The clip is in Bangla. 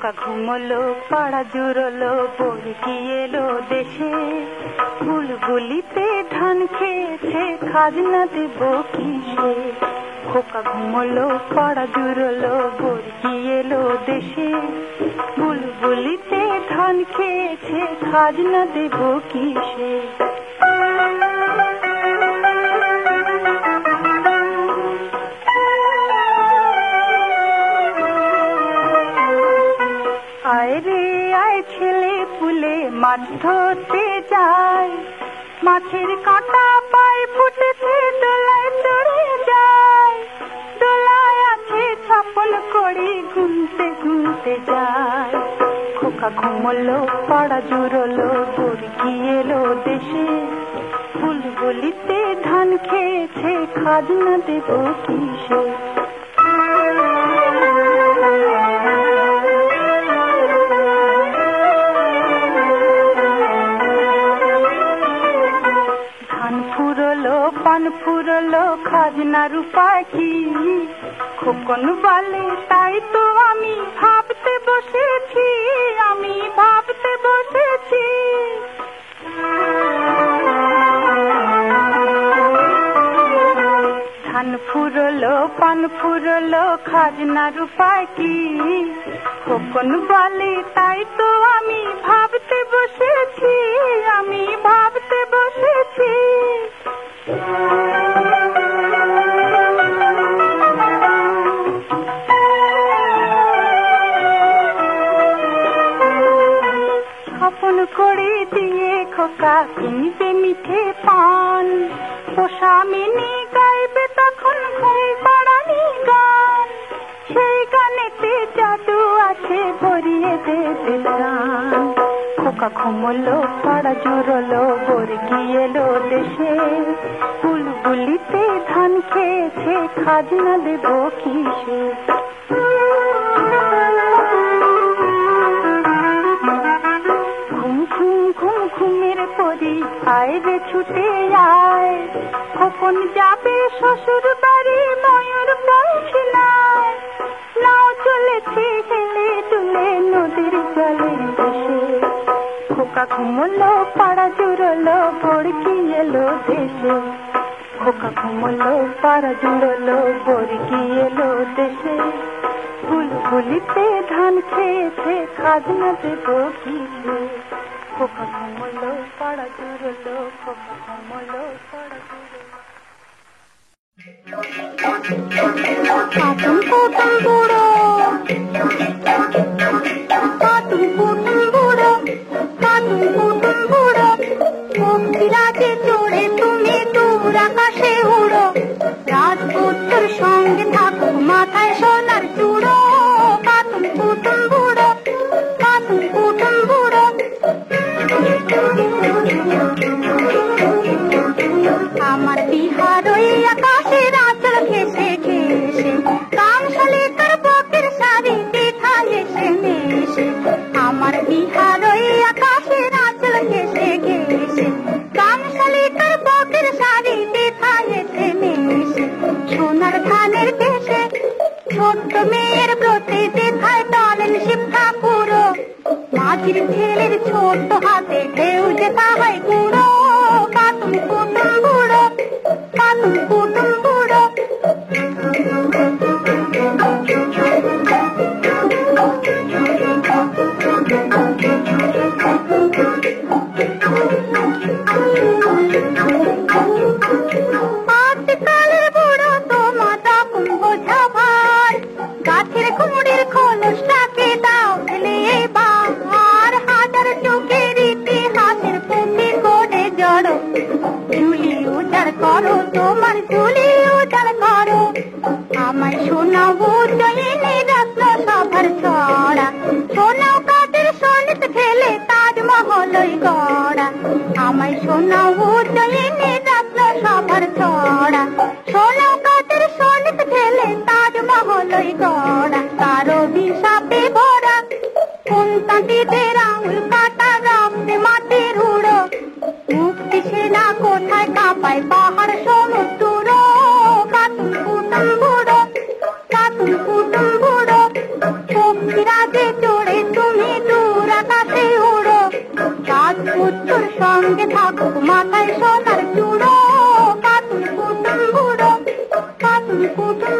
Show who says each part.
Speaker 1: খোকা ঘুমলো পাড়া জুড়লো বলকি এলো দেশে বুলবুলিতে ধান খেয়েছে খাজনা দেব কিসে খোকা ঘুমলো পাড়া জুড়লো বলকি এলো দেশে বুলবুলিতে ধান খেয়েছে খাজনা দেব কিসে আয় রে আয় ছেলে পুলে মাছ ধরতে যায় মাছের কাঁটা পায়ে ফুটেছে দোলায় চড়ে যায় দোলায় আছে ছাপন করি গুনতে গুনতে যায় খোকা ঘুমলো পাড়া জুড়লো বর্গি এলো দেশে বুলবুলিতে ধান খেয়েছে খাজনা দেব কিসে পান ফুরলো খাজনার উপায় কি খোকন বলে তাই তো আমি ভাবতে বসেছি ধান ফুরলো পান ফুরলো খাজনার উপায় কি খোকন বলে তাই তো আমি ভাবতে বসেছি স্বপন করে দিয়ে খোকা কিনবে মিঠে পান পোষা মিনি গাইবে তখন ঘুম পাড়ানি গান সেই গানেতে জাদু আছে ভরিয়ে দেবে প্রাণ খোকা ঘুমলো পাড়া জুড়লো বর্গি এলো দেশে বুলবুলিতে ধান খেয়েছে খাজনা দেব কিসে ঘুমের পরি আয় রে ছুটে আয় কখন যাবে শ্বশুর বাড়ি ময়ূর পৌঁছে নাই নাও চলেছে হেলে দুলে নদীর জলে ভেসে খোকা ঘুমলো পাড়া জুড়লো বর্গি এলো দেশে খোকা ঘুমলো পাড়া জুড়লো বর্গি এলো দেশে বুলবুলিতে ধান খেয়েছে খাজনা দেব কিসে খোকা ঘুমলো পাড়া জুড়লো খোকা ঘুমলো পাড়া জুড়লো পাতুম পুতুম বুড়ো পাতুম পুতুম বুড়ো পাতুম পুতুম বুড়ো পক্ষীরাজে চড়ে তুমি দূর আকাশে উড়ো রাজপুত্র সঙ্গে থাকো মাথায় সোনার চূড়ো পাতুম পুতুম বুড়ো পাতুম পুতুম বুড়ো আমার বিহার ওই আকাশের আঁচল ঘেসে ঘেসে কামশালে তার বকের শাড়ি দেখা এসে মেশে আমার বিহার ওই আকাশের আঁচল ঘেসে ঘেসে কামশালে তার বকের শাড়ি দেখা এসে মেশে সোনার ধানের দেশে ছোট্ট মেয়ের ব্রতে দেখায় টানেন শিব ঠাকুর মাঝির ছেলের ছোট্ট হাতে ঢেউ যেতা হয় গুঁড়ো পাতুম কুটুম বুড়ো পাতুম কুটুম বুড়ো আজকালের বুড়ো তো মাথা বোঝা ভার গাছের কুমড়ের খোলসটাকে দাও ফেলে এবার হাজার চোখের ইতিহাসের পুঁথি করে জড়ো ঝুলি উজাড় করো তোমার ঝুলি উজাড় করো আমায় শোনাবো জয়িনী রত্ন সভার ছড়া শোনাও কাদের সলিত ঢেলে তাজমহলই গড়া আমায় শোনাবো জয়িনী রত্ন সভার ছড়া শোনাও কাদের সলিত ঢেলে তাজমহলই গড়া কারো বিষাপে ভরা কোন তাঁতিদের আঙুল কাটা রামতে মাটির উড়ো মুক্তি সেনা কোথায় কাঁপায় পাহাড় সমুদ্র পাতুম কুটুম বুড়ো পক্ষীরাজে চড়ে সঙ্গে থাকুক মাথায় সোনার চূড়ো, পাতুল কুটুম বুড়ো, পাতুল কুটুম